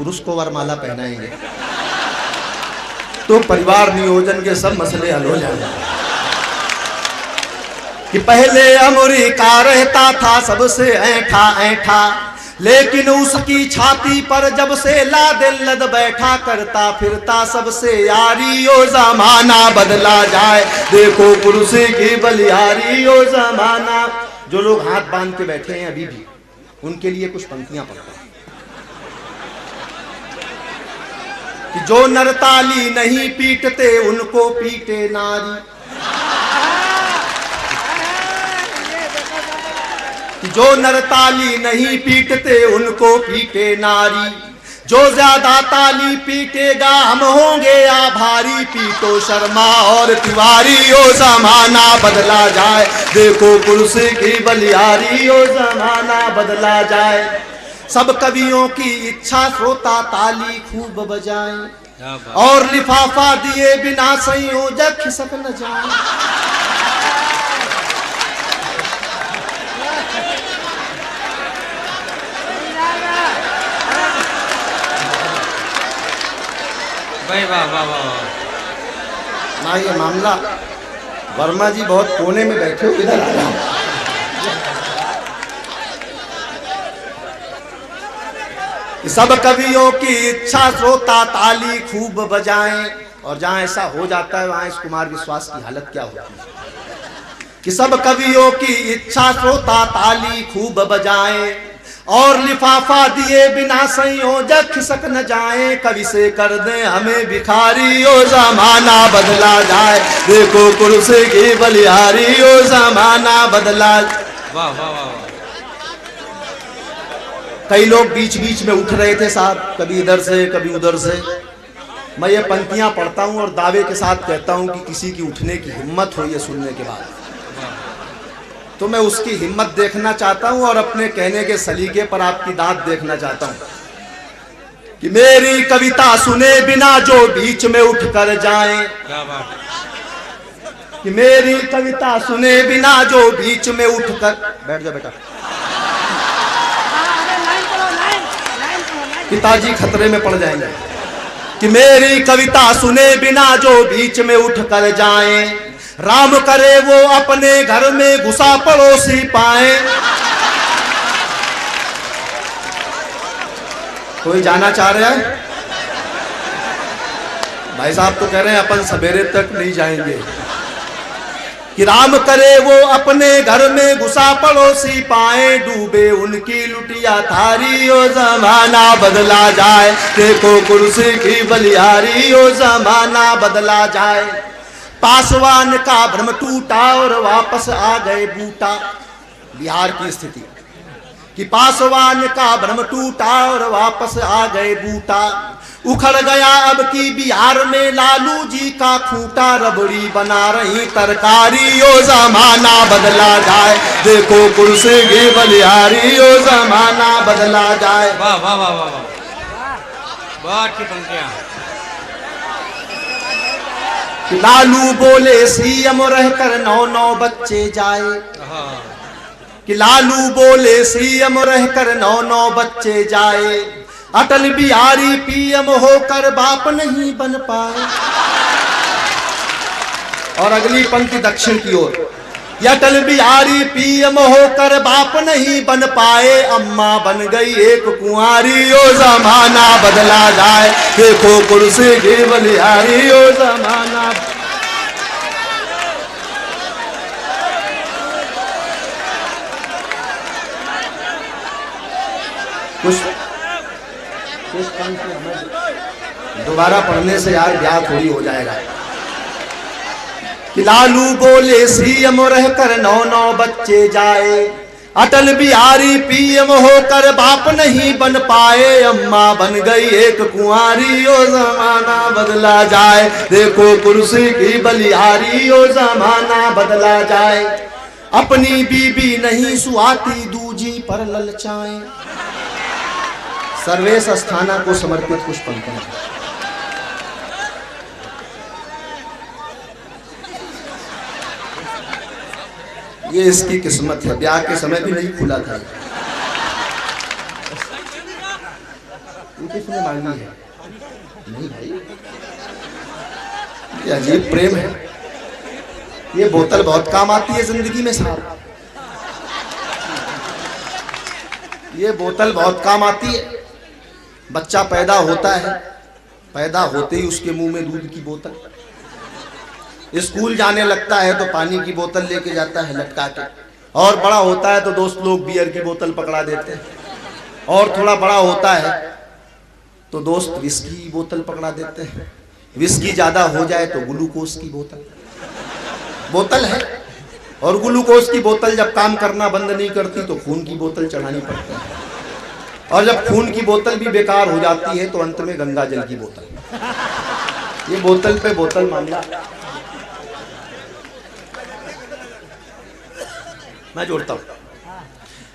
पुरुष को वरमाला पहनाएंगे तो परिवार नियोजन के सब मसले हल हो जाएंगे। कि पहले अमेरिका रहता था सबसे ऐठा ऐठा, लेकिन उसकी छाती पर जब से लादेन लद बैठा, करता फिरता सबसे यारी, ओ जमाना बदला जाए देखो कुर्सी की बलिहारी, ओ जमाना। जो लोग हाथ बांध के बैठे हैं अभी भी, उनके लिए कुछ पंक्तियां पढ़ता हूं कि जो नरताली नहीं पीटते उनको पीटे नारी, जो नरताली नहीं पीटते उनको पीटे नारी, जो ज्यादा ताली पीटेगा हम होंगे आभारी, पीटो शर्मा और तिवारी, ओ जमाना बदला जाए देखो कुर्सी की बलिहारी, ओ जमाना बदला जाए। सब कवियों की इच्छा श्रोता ताली खूब बजाएं, और लिफाफा दिए बिना संयोजक खिसक न जाए। वाह वाह वाह। ना ये मामला, वर्मा जी बहुत कोने में बैठे हो, इधर आ जाओ। सब कवियों की इच्छा श्रोता ताली खूब बजाएं, और जहां ऐसा हो जाता है वहां इस कुमार विश्वास की हालत क्या होती है कि सब कवियों की इच्छा श्रोता ताली खूब बजाएं, और लिफाफा दिए बिना संयोजक खिसक न जाए, कवि से कर दे हमें भिखारी, ओ जमाना बदला जाए देखो कुर्सी की बलिहारी, ओ जमाना बदला। वाह वाह वाह। कई लोग बीच बीच में उठ रहे थे साहब, कभी इधर से कभी उधर से। मैं ये पंक्तियां पढ़ता हूं और दावे के साथ कहता हूं कि किसी की उठने की हिम्मत हो ये सुनने के बाद, तो मैं उसकी हिम्मत देखना चाहता हूं और अपने कहने के सलीके पर आपकी दाद देखना चाहता हूं कि मेरी कविता सुने बिना जो बीच में उठ कर जाए, कि मेरी कविता सुने बिना जो बीच में उठ कर, बैठ जा बेटा, पिताजी खतरे में पड़ जाएंगे, कि मेरी कविता सुने बिना जो बीच में उठ कर जाएं, राम करे वो अपने घर में घुसा पड़ोसी पाए। कोई जाना चाह रहा है? भाई साहब तो कह रहे हैं अपन सवेरे तक नहीं जाएंगे, कि राम करे वो अपने घर में घुसा पड़ोसी पाए, डूबे उनकी लुटिया थारी, ओ जमाना बदला जाए देखो कुर्सी की बलिहारी, ओ जमाना बदला जाए। पासवान का भ्रम टूटा और वापस आ गए बूटा, बिहार की स्थिति कि पासवान का भ्रम टूटा और वापस आ गए बूटा, उखड़ गया अब की बिहार में लालू जी का खूंटा, रबड़ी बना रही तरकारी, ओ जमाना बदला जाए देखो कुर्सी की बलिहारी, ओ जमाना बदला जाए। वाह वाह वाह वाह। बहुत अच्छी पंक्तियां। लालू बोले सीएम रहकर 9 बच्चे जाए, कि लालू बोले सीएम रहकर 9 बच्चे जाए, अटल बिहारी पीएम होकर बाप नहीं बन पाए। और अगली पंक्ति दक्षिण की ओर, अटल बिहारी पीएम होकर बाप नहीं बन पाए, अम्मा बन गई एक कुंवारी, ओ जमाना बदला जाए देखो कुर्सी की बलिहारी, ओ जमाना। कुछ दोबारा पढ़ने से यार ब्याह थोड़ी हो जाएगा। कि लालू बोले सीएम रहकर 9 बच्चे जाए, अटल बिहारी पीएम होकर बाप नहीं बन पाए, अम्मा बन गई एक कुंवारी, ओ जमाना बदला जाए देखो कुर्सी की बलिहारी, ओ जमाना बदला जाए। अपनी बीबी नहीं सुहाती दूजी पर ललचाएं, सर्वेश अस्थाना को समर्पित कुछ पंक्तियां। ये इसकी किस्मत है, ब्याह के समय भी नहीं खुला था। किसने मांगी है? नहीं भाई, ये अजीब प्रेम है। ये बोतल बहुत काम आती है जिंदगी में साहब, ये बोतल बहुत काम आती है। बच्चा पैदा होता है, पैदा होते ही उसके मुंह में दूध की बोतल, स्कूल जाने लगता है तो पानी की बोतल लेके जाता है लटका के, और बड़ा होता है तो दोस्त लोग बियर की बोतल पकड़ा देते हैं, और थोड़ा बड़ा होता है तो दोस्त विस्की की बोतल पकड़ा देते हैं, विस्की ज्यादा हो जाए तो ग्लूकोज की बोतल है। और ग्लूकोज की बोतल जब काम करना बंद नहीं करती तो खून की बोतल चढ़ानी पड़ती है, और जब खून की बोतल भी बेकार हो जाती है तो अंत में गंगा जल की बोतल। ये बोतल पे बोतल मामला। मैं जोड़ता हूं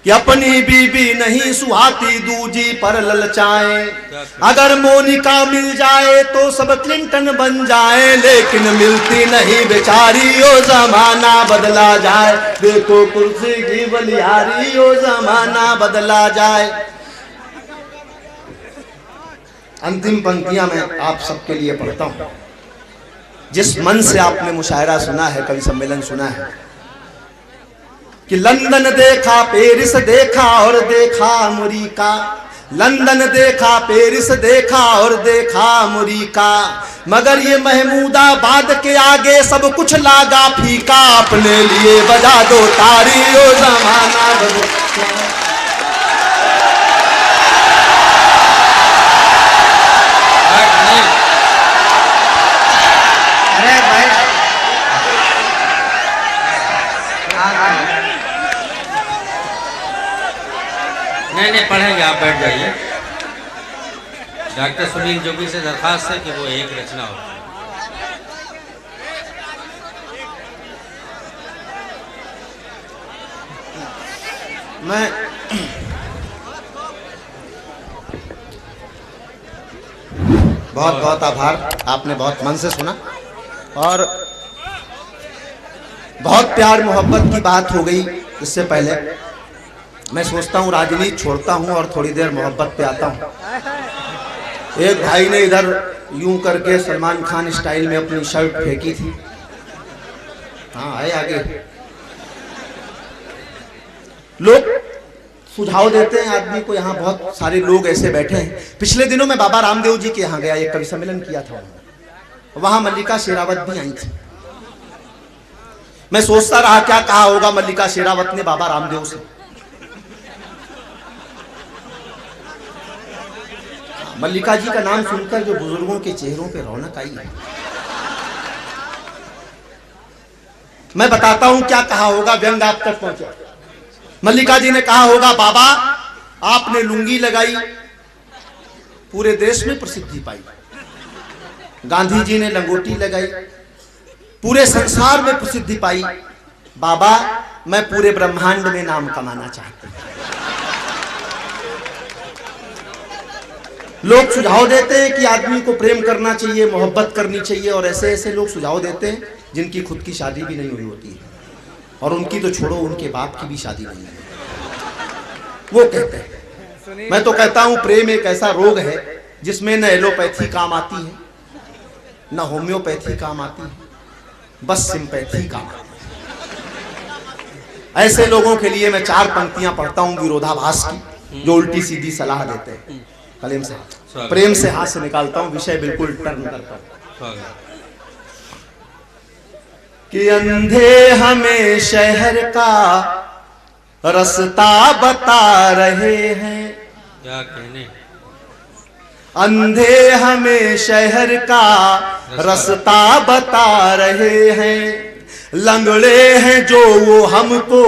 कि अपनी बीबी नहीं सुहाती दूजी पर ललचाए, अगर मोनिका मिल जाए तो सब क्लिंटन बन जाए, लेकिन मिलती नहीं बेचारी ओ जमाना बदला जाए, देखो कुर्सी की बलिहारी ओ जमाना बदला जाए। अंतिम पंक्तियां मैं आप सबके लिए पढ़ता हूं। जिस मन से आपने मुशायरा सुना है, कवि सम्मेलन सुना है कि लंदन देखा, पेरिस देखा और देखा अमेरिका, लंदन देखा, पेरिस देखा और देखा अमेरिका, मगर ये महमूदाबाद के आगे सब कुछ लागा फीका, अपने लिए बजा दो तारी ओ जमाना बदला। नहीं पढ़ेंगे, आप बैठ जाइए। डॉक्टर सुनील जोगी से दरखास्त है कि वो एक रचना हो। मैं बहुत बहुत आभार, आपने बहुत मन से सुना और बहुत प्यार मोहब्बत की बात हो गई। इससे पहले मैं सोचता हूँ राजनीति छोड़ता हूँ और थोड़ी देर मोहब्बत पे आता हूँ। एक भाई ने इधर यूं करके सलमान खान स्टाइल में अपनी शर्ट फेंकी थी। हाँ आए आगे। लोग सुझाव देते हैं आदमी को, यहाँ बहुत सारे लोग ऐसे बैठे हैं। पिछले दिनों मैं बाबा रामदेव जी के यहाँ गया, एक कवि सम्मेलन किया था, वहां मल्लिका शेरावत भी आई थी। मैं सोचता रहा क्या कहा होगा मल्लिका शेरावत ने बाबा रामदेव से। मल्लिका जी का नाम सुनकर जो बुजुर्गों के चेहरों पे रौनक आई है, मैं बताता हूं क्या कहा होगा, व्यंग आप तक पहुंचा। मल्लिका जी ने कहा होगा, बाबा आपने लुंगी लगाई, पूरे देश में प्रसिद्धि पाई। गांधी जी ने लंगोटी लगाई, पूरे संसार में प्रसिद्धि पाई। बाबा मैं पूरे ब्रह्मांड में नाम कमाना चाहती हूं। लोग सुझाव देते हैं कि आदमी को प्रेम करना चाहिए, मोहब्बत करनी चाहिए, और ऐसे ऐसे लोग सुझाव देते हैं जिनकी खुद की शादी भी नहीं हुई होती है, और उनकी तो छोड़ो, उनके बाप की भी शादी नहीं है। वो कहते हैं, मैं तो कहता हूं प्रेम एक ऐसा रोग है जिसमें न एलोपैथी काम आती है, न होम्योपैथी काम आती है, बस सिंपैथी काम आती है। ऐसे लोगों के लिए मैं 4 पंक्तियां पढ़ता हूं विरोधाभास की, जो उल्टी सीधी सलाह देते हैं। कलम से प्रेम से हाथ से निकालता हूं, विषय बिल्कुल टर्न करता हूं। कि अंधे हमें शहर का रास्ता बता रहे हैं, क्या कहने, अंधे हमें शहर का रास्ता बता रहे हैं, लंगड़े हैं जो वो हमको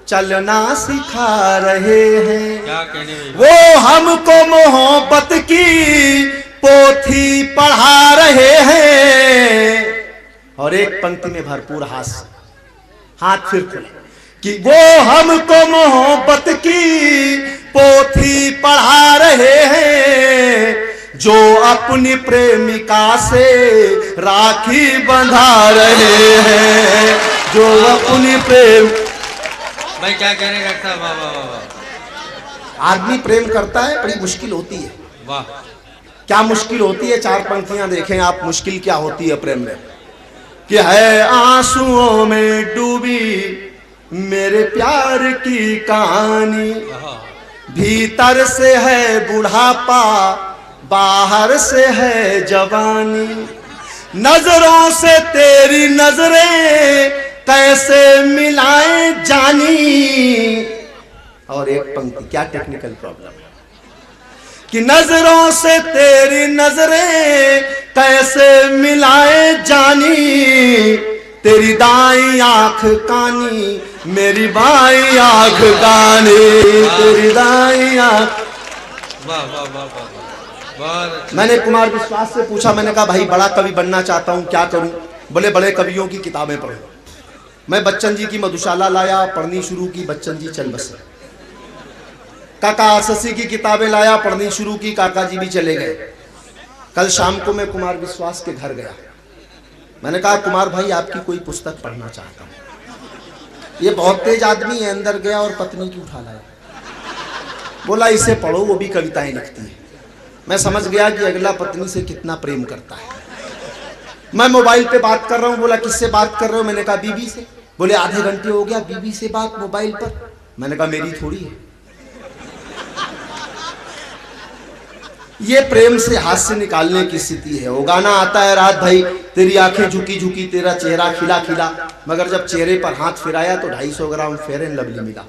चलना सिखा रहे हैं। क्या कहने, वो हमको मोहब्बत की पोथी पढ़ा रहे हैं। और एक पंक्ति में भरपूर हास्य, हाथ फिर खुले, कि वो हमको मोहब्बत की पोथी पढ़ा रहे हैं, जो अपनी प्रेमिका से राखी बंधा रहे हैं, जो अपनी प्रेम। भाई क्या कहने, डॉक्टर साहब, वाह वाह वाह। आदमी प्रेम करता है, बड़ी मुश्किल होती है। वाह। क्या मुश्किल होती है, चार पंक्तियां देखें आप, मुश्किल क्या होती है प्रेम में। कि है आंसुओं में डूबी मेरे प्यार की कहानी, भीतर से है बुढ़ापा बाहर से है जवानी, नजरों से तेरी नजरें कैसे मिलाएं जानी। और एक पंक्ति, क्या टेक्निकल प्रॉब्लम है कि नजरों से तेरी नजरें कैसे मिलाए जानी, तेरी दाई आंख कानी मेरी बाई आंख गानी, तेरी दाई आंख। वाह वाह वाह वाह। मैंने कुमार विश्वास से पूछा, मैंने कहा भाई बड़ा कवि बनना चाहता हूं, क्या करूं? बोले बड़े कवियों की किताबें पढ़ो। मैं बच्चन जी की मधुशाला लाया, पढ़नी शुरू की, बच्चन जी चल बसे। काका आससी की किताबें लाया, पढ़नी शुरू की, काका जी भी चले गए। कल शाम को मैं कुमार विश्वास के घर गया, मैंने कहा कुमार भाई आपकी कोई पुस्तक पढ़ना चाहता हूं। ये बहुत तेज आदमी है, अंदर गया और पत्नी की उठा लाया, बोला इसे पढ़ो, वो भी कविताएं लिखती है। मैं समझ गया कि अगला पत्नी से कितना प्रेम करता है। मैं मोबाइल पे बात कर रहा हूं, बोला किससे बात कर रहे हो? मैंने कहा बीबी से। बोले आधे घंटे हो गया बीबी से बात मोबाइल पर। मैंने कहा मेरी थोड़ी है। ये प्रेम से हास्य निकालने की स्थिति है। वो गाना आता है रात भाई तेरी आंखें झुकी झुकी तेरा चेहरा खिला खिला, मगर जब चेहरे पर हाथ फिराया तो 250 ग्राम फेयर एंड लवली मिला।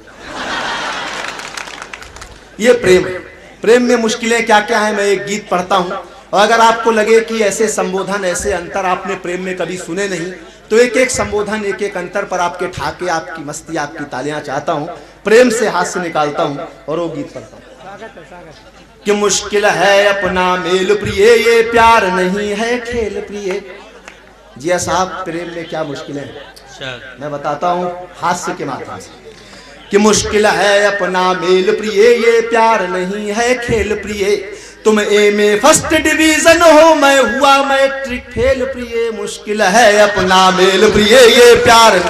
ये प्रेम है। प्रेम में मुश्किलें क्या क्या है, मैं एक गीत पढ़ता हूं, और अगर आपको लगे कि ऐसे संबोधन ऐसे अंतर आपने प्रेम में कभी सुने नहीं, तो एक एक संबोधन एक एक अंतर पर आपके ठाके आपकी मस्ती आपकी तालियां चाहता हूं, प्रेम से हास्य निकालता हूं और वो गीत पढ़ता हूं। कि मुश्किल है अपना मेल प्रिय, ये प्यार नहीं है खेल प्रिय। जी साहब प्रेम में क्या मुश्किलें हैं मैं बताता हूं हास्य के माध्यम से। कि मुश्किल है अपना मेल प्रिय, ये प्यार नहीं है खेल प्रिय। तुम ए में फर्स्ट डिवीजन हो, मैं हुआ मैट्रिक फेल प्रिय। मुश्किल है अपना मेल प्रिय, ये प्यार।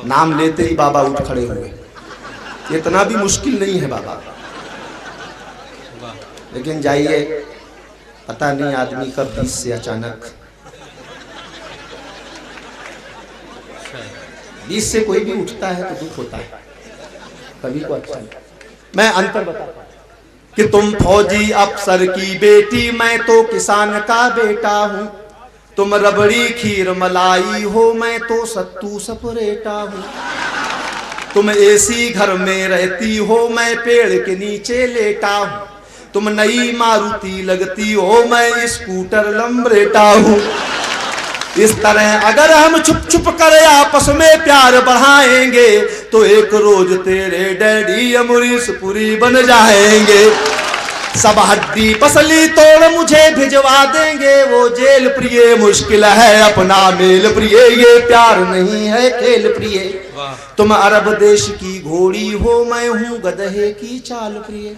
नाम लेते ही बाबा उठ खड़े हुए। इतना भी मुश्किल नहीं है बाबा, लेकिन जाइए, पता नहीं आदमी कब बीच से अचानक, बीच से कोई भी उठता है तो दुख होता है, कभी को अच्छा नहीं। मैं अंतर बताता हूं कि तुम फौजी अफसर की बेटी, मैं तो किसान का बेटा हूं। तुम रबड़ी खीर मलाई हो, मैं तो सत्तू सपरेटा हूं। तुम एसी घर में रहती हो, मैं पेड़ के नीचे लेटा हूं। तुम नई मारुति लगती हो, मैं स्कूटर लंबरेटा हूं। इस तरह अगर हम छुप छुप कर आपस में प्यार बढ़ाएंगे, तो एक रोज तेरे डैडी अमरीशपुरी बन जाएंगे। सब हड्डी पसली तोड़ मुझे भिजवा देंगे वो जेल प्रिय। मुश्किल है अपना मेल प्रिय, ये प्यार नहीं है खेल प्रिय। तुम अरब देश की घोड़ी हो, मैं हूं गधे की चाल प्रिय।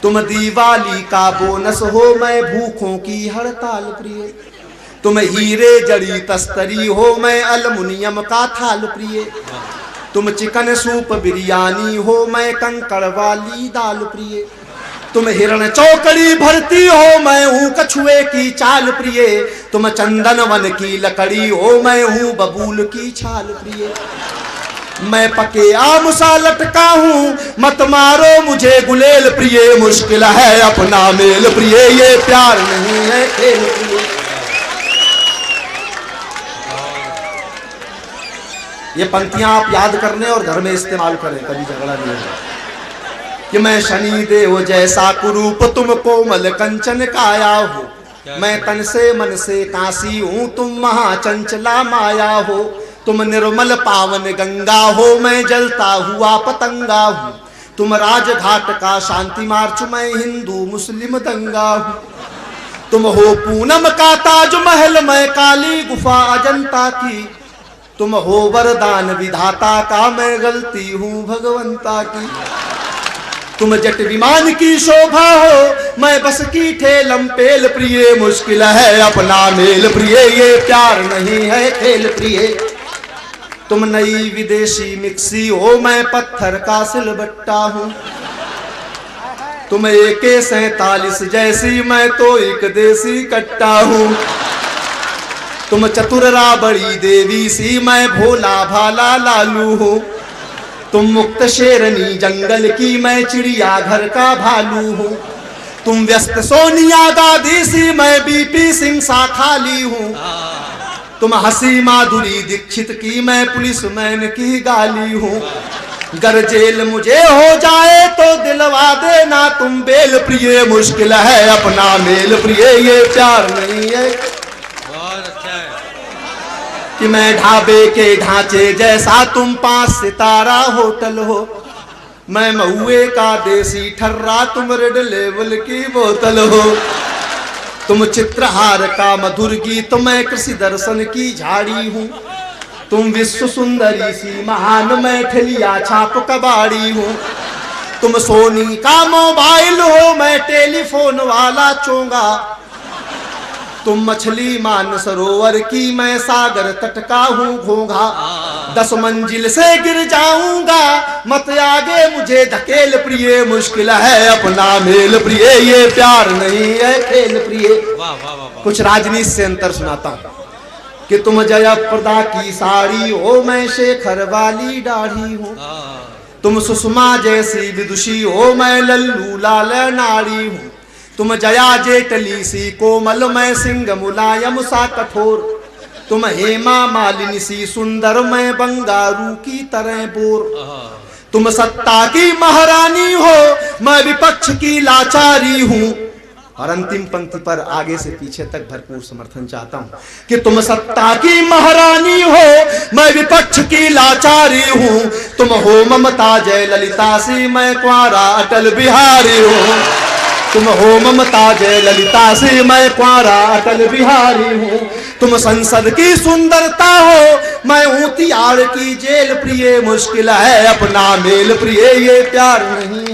तुम दिवाली का बोनस हो, मैं भूखों की हड़ताल प्रिय। तुम हीरे जड़ी तस्तरी हो, मैं अल्मुनियम का थाल प्रिय। तुम चिकन सूप बिरयानी हो, मैं कंकड़ वाली दाल प्रिय। तुम हिरण चौकड़ी भरती हो, मैं हूँ कछुए की चाल प्रिय। तुम चंदन वन की लकड़ी हो, मैं हूँ बबूल की छाल प्रिय। मैं पके आम सा लटका हूँ, मत मारो मुझे गुलेल प्रिय। मुश्किल है अपना मेल प्रिय, ये प्यार नहीं है खेल प्रिय। ये पंक्तियां आप याद करने और घर में इस्तेमाल करें, कभी झगड़ा नहीं होगा। कि मैं शनि देव जैसा कुरूप, तुम कोमल कंचन काया हो। मैं तन से मन से काशी हूँ, तुम महाचंचला माया हो। तुम निर्मल पावन गंगा हो, मैं जलता हुआ पतंगा हूँ। तुम राजघाट का शांति मार्च, मैं हिंदू मुस्लिम दंगा हूँ। तुम हो पूनम का ताज महल, मैं काली गुफा अजंता की। तुम हो वरदान विधाता का, मैं गलती हूँ भगवंता की। तुम जट विमान की शोभा हो, मैं बस की ठेलम पेल प्रिय। मुश्किल है अपना मेल प्रिय, ये प्यार नहीं है खेल प्रिय। तुम नई विदेशी मिक्सी हो, मैं पत्थर का सिलबट्टा हूँ। तुम AK-47 जैसी, मैं तो एक देसी कट्टा हूँ। तुम चतुर राबड़ी देवी सी, मैं भोला भाला लालू हूँ। तुम मुक्त शेरनी जंगल की, मैं चिड़िया घर का भालू हूँ। तुम व्यस्त सोनिया गांधी सी, मैं BP सिंह सा खाली हूँ। तुम हंसी माधुरी दीक्षित की, मैं पुलिस मैन की गाली हूँ। गर जेल मुझे हो जाए तो दिलवा देना तुम बेल प्रिय, मुश्किल है अपना मेल प्रिय, ये प्यार नहीं है। बहुत अच्छा है। कि मैं ढाबे के ढांचे जैसा, तुम 5 सितारा होटल हो। मैं महुए का देसी ठर्रा, तुम रेड लेवल की बोतल हो। तुम चित्रहार का मधुर गीत, मैं कृषि दर्शन की झाड़ी हूँ। तुम विश्व सुंदरी सी महान, मैं ठलिया छाप कबाड़ी हूँ। तुम सोनी का मोबाइल हो, मैं टेलीफोन वाला चोंगा। तुम मछली मान सरोवर की, मैं सागर तट का हूँ घोंघा। 10 मंजिल से गिर जाऊंगा, मत आगे मुझे धकेल प्रिय, मुश्किल है अपना मेल प्रिय, ये प्यार नहीं है खेल प्रिय। वाह वाह वाह। कुछ राजनीति से अंतर सुनाता हूँ कि तुम जयाप्रदा की साड़ी हो, मैं शेखर वाली दाढ़ी हूँ। तुम सुषमा जैसी विदुषी हो, मैं लल्लू लाल नारी हूँ। तुम जया जेटली सी कोमल, मैं सिंह मुलायम सा कठोर। तुम हेमा मालिनी सी सुंदर, मैं बंगारू की तरह बोर। तुम सत्ता की महारानी हो, मैं विपक्ष की लाचारी हूँ। और अंतिम पंक्ति पर आगे से पीछे तक भरपूर समर्थन चाहता हूँ कि तुम सत्ता की महारानी हो, मैं विपक्ष की लाचारी हूँ। तुम हो ममता जय ललिता सी, मैं कुंवारा अटल बिहारी हूँ। तुम हो ममता जय ललिता सी, मैं कुंवारा अटल बिहारी हूँ। तुम संसद की सुंदरता हो, मैं हूँ तिहाड़ की जेल प्रिय, मुश्किल है अपना मेल प्रिय, ये प्यार नहीं